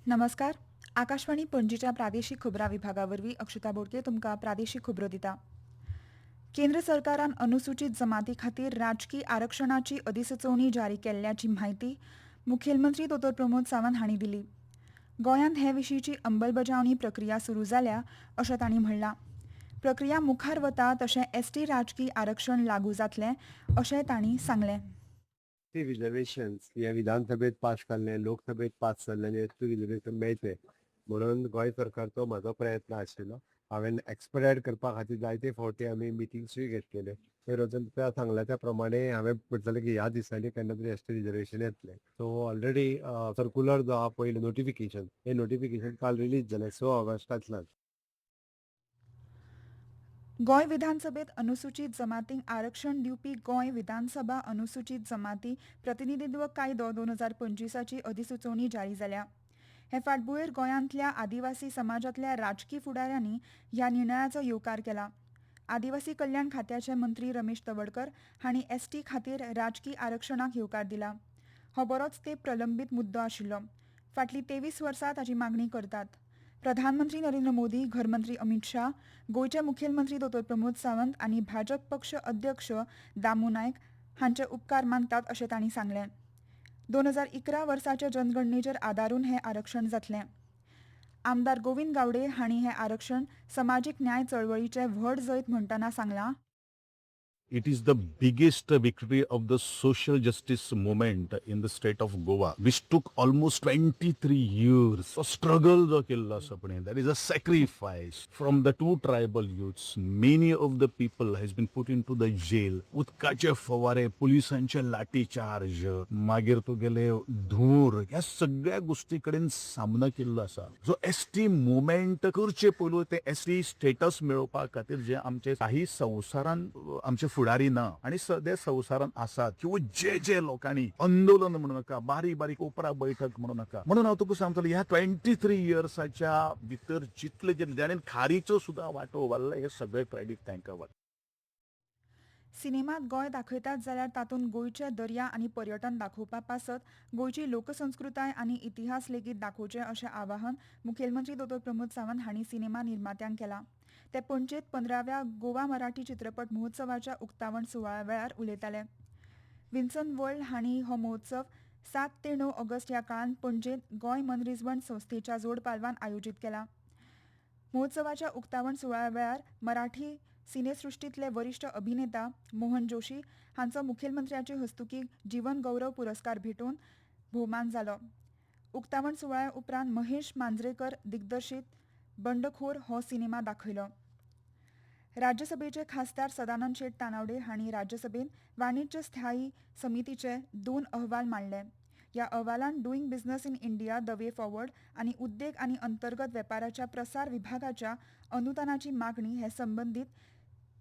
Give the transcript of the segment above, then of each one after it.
नमस्कार. आकाशवाणी पणजीच्या प्रादेशीक खबरां विभागावरवीं अक्षता बोडके तुमकां प्रादेशीक खबरो दिता. केंद्र सरकारान अनुसूचित जमाती खातीर राजकी आरक्षणाची अधिसुचोवणी जारी केल्ल्याची म्हायती मुखेलमंत्री दोतोर प्रमोद सावंत हांणी दिली. गोंयांत हे विशींची अंमलबजावणी प्रक्रिया सुरू जाल्या अशें तांणी म्हणलां. प्रक्रिया मुखार वता तशें एसटी राजकी आरक्षण लागू जातलें अशेंय तांणी सांगलें. रिझर्वेशन्स हे विधानसभेत पास केल्ले, लोकसभेत पास जाल्ले रिझर्वेशन मेळचे म्हणून गोंय सरकारचो म्हाजो प्रयत्न आशिल्लो. हांवें एक्सपेडायट करपा खातीर जायते फावटी आमी मिटिंग्सूय घेतलेले. ते वचून त्या सांगल्या त्या प्रमाणे हांवें म्हटलें की ह्या दिसांनी केन्ना तरी एसटी रिझर्वेशन येतलें. सो ऑलरेडी सर्क्युलर जो आहा पयलें नोटिफिकेशन, हे नोटिफिकेशन काल रिलीज जालें 6 ऑगस्टांतल्यान. गोंय विधानसभेत अनुसूचित जमातींक आरक्षण दिवपी गोंय विधानसभा अनुसूचित जमाती प्रतिनिधित्व कायदो 2025ची अधिसुचोवणी जारी जाल्या. हे फाटभुंयेर गोंयांतल्या आदिवासी समाजांतल्या राजकी फुडाऱ्यांनी ह्या निर्णयाचो येवकार केला. आदिवासी कल्याण खात्याचे मंत्री रमेश तवडकर हांणी एसटी खातीर राजकी आरक्षणाक येवकार दिला. हो बरोच तेंप प्रलंबीत मुद्दो आशिल्लो. फाटलीं 23 वर्सां ताची मागणी करतात. प्रधानमंत्री नरेंद्र मोदी, घरमंत्री अमित शाह, गोंयचे मुखेलमंत्री दोतोर प्रमोद सावंत आनी भाजप पक्ष अध्यक्ष दामू नायक हांचे उपकार मानतात अशें तांणी सांगलें. 2011 वर्साचे जनगणनेचेर आदारून हें आरक्षण जातलें. आमदार गोविंद गावडे हांणी हें आरक्षण समाजीक न्याय चळवळीचें व्हड जैत म्हणटना सांगलां. It is the biggest victory of the social justice movement in the state of Goa, which took almost 23 years. A struggle जो केल्लो आसा पळय, that is a sacrifice from the two tribal youths. Many of the people has been put into the jail. उदकाचे फवारे, पुलिसांचे लाठीचार्ज, मागीर तुगेले धूर, ह्या सगळ्या गोष्टी कडेन सामना केल्लो आसा. जो एसटी मुवमेंट करचे पयलू ते एसटी स्टेटस मेळोवपा खातीर जे आमचे काही संवसारान आमचे फुडारी ना आनी सद्या संवसारान आसात किंवा जे लोकांनी आंदोलन म्हणू नका, बारीक बारीक उपरा बैठक म्हणू नका, म्हणून हांव तुका सांगतलो ह्या 23 इयर्साच्या भितर जितले जे जाणेन खारीचो सुद्धा वांटो वाडला हे सगळे क्रेडीट तांकां वता. सिनेमांत गोंय दाखयतात जाल्यार तातूंत गोंयचे दर्या आनी पर्यटन दाखोवपा पासत गोंयची लोकसंस्कृताय आनी इतिहास लेगीत दाखोवचे अशें आवाहन मुखेलमंत्री दोतोर प्रमोद सावंत हांणी सिनेमा निर्मात्यांक केलां. ते पणजेंत 15व्या गोवा मराठी चित्रपट महोत्सवाच्या उक्तावण सुवाळ्या वेळार उलयताले. विन्सन वर्ल्ड हांणी हो महोत्सव 7 ते 9 ऑगस्ट ह्या काळांत पणजेंत गोंय मनरिजवण संस्थेच्या जोड पालवान आयोजीत केला. महोत्सवाच्या उक्तावण सुवाळ्या वेळार मराठी सिनेसृश्टींतले वरिश्ठ अभिनेता मोहन जोशी हांचो मुखेलमंत्र्याचे हस्तुकीं जीवन गौरव पुरस्कार भेटोवन भोवमान जालो. उक्तावण सुवाळ्या उपरांत महेश मांजरेकर दिग्दर्शीत बंडखोर हो सिनेमा दाखयलो. राज्यसभेचे खासदार सदानंद शेट तानावडे हांणी राज्यसभेत वाणिज्य स्थायी समितीचे 2 अहवाल मांडले. ह्या अहवालांत doing business in India the way forward आनी उद्देग आनी अंतर्गत वेपाराच्या प्रसार विभागाच्या अनुदानाची मागणी हे संबंदीत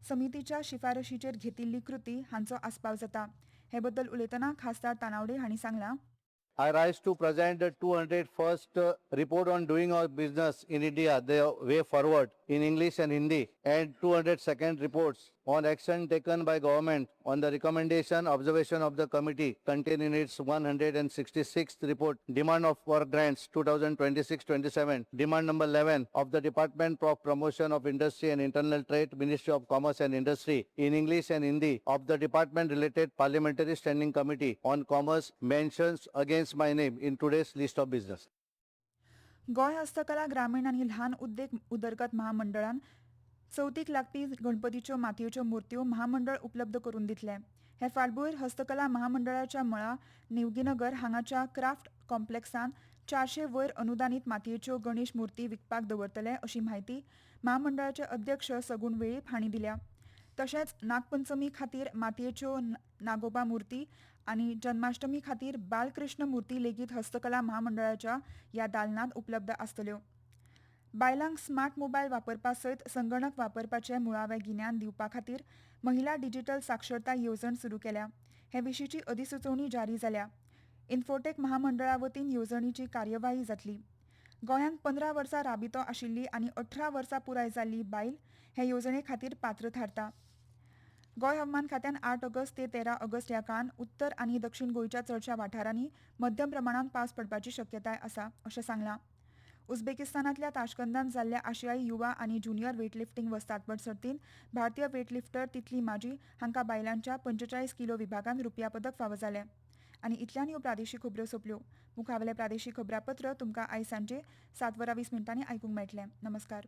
समितीच्या शिफारशीचेर घेतिल्ली कृती हांचो आस्पाव जाता. हे बद्दल उलयतना खासदार तानावडे हांणी सांगलां. I rise to present the 201st report on doing our business in India, the way forward in English and Hindi, and 202nd reports on action taken by government on the recommendation observation of the committee contained in its 166th report, demand of work grants 2026-27, demand number 11 of the Department of Promotion of Industry and Internal Trade, Ministry of Commerce and Industry in English and Hindi of the department related Parliamentary Standing Committee on Commerce mentions against my name in today's list of business. Goa हस्तकला ग्रामीण आनी ल्हान उद्देग उदरगत महामंडळान चवथीक लागपी गणपतीच्यो मातयेच्यो मुर्त्यो महामंडळ उपलब्ध करून दितले. हे फाटभुंयेर हस्तकला महामंडळाच्या मळा निवगीनगर हांगाच्या क्राफ्ट कॉम्प्लेक्सांत 400 वयर अनुदानीत मातयेच्यो गणेश मुर्ती विकपाक दवरतले अशी म्हायती महामंडळाचे अध्यक्ष सगूण वेळीप हांणी दिल्या. तशेंच नागपंचमी खातीर मातयेच्यो नागोबा मुर्ती आनी जन्माष्टमी खातीर बालकृष्ण मुर्ती लेगीत हस्तकला महामंडळाच्या ह्या दालनांत उपलब्ध आसतल्यो. बायलांक स्मार्ट मोबायल वापरपा सयत संगणक वापरपाचें मुळावें गिन्यान दिवपा खातीर महिला डिजिटल साक्षरताय येवजण सुरू केल्या. हे विशींची अधिसुचोवणी जारी जाल्या. इन्फोटेक महामंडळा वतीन येवजणीची कार्यवाही जातली. गोंयांत 15 वर्सां राबितो आशिल्ली आनी 18 वर्सां पुराय जाल्ली बायल हे येवजणे खातीर पात्र थारता. गोंय हवामान खात्यान 8 ऑगस्ट ते 13 ऑगस्ट ह्या काळात उत्तर आनी दक्षिण गोंयच्या चडशा वाठारांनी मध्यम प्रमाणात पावस पडपाची शक्यताय आसा अशें सांगलां. उझबेकिस्तानांतल्या ताशकंदात जाल्ल्या आशियाई युवा आनी ज्युनियर वेटलिफ्टिंग वस्तादपट सर्तींत भारतीय वेटलिफ्टर तितली माजी हांकां बायलांच्या 45 किलो विभागांत रुपया पदक फावो जालें. आनी इतल्यान ह्यो प्रादेशीक खबरो सोंपल्यो. मुखावेलें प्रादेशीक खबरापत्र तुमकां आयज सांजे 7:20 आयकूंक मेळटलें. नमस्कार.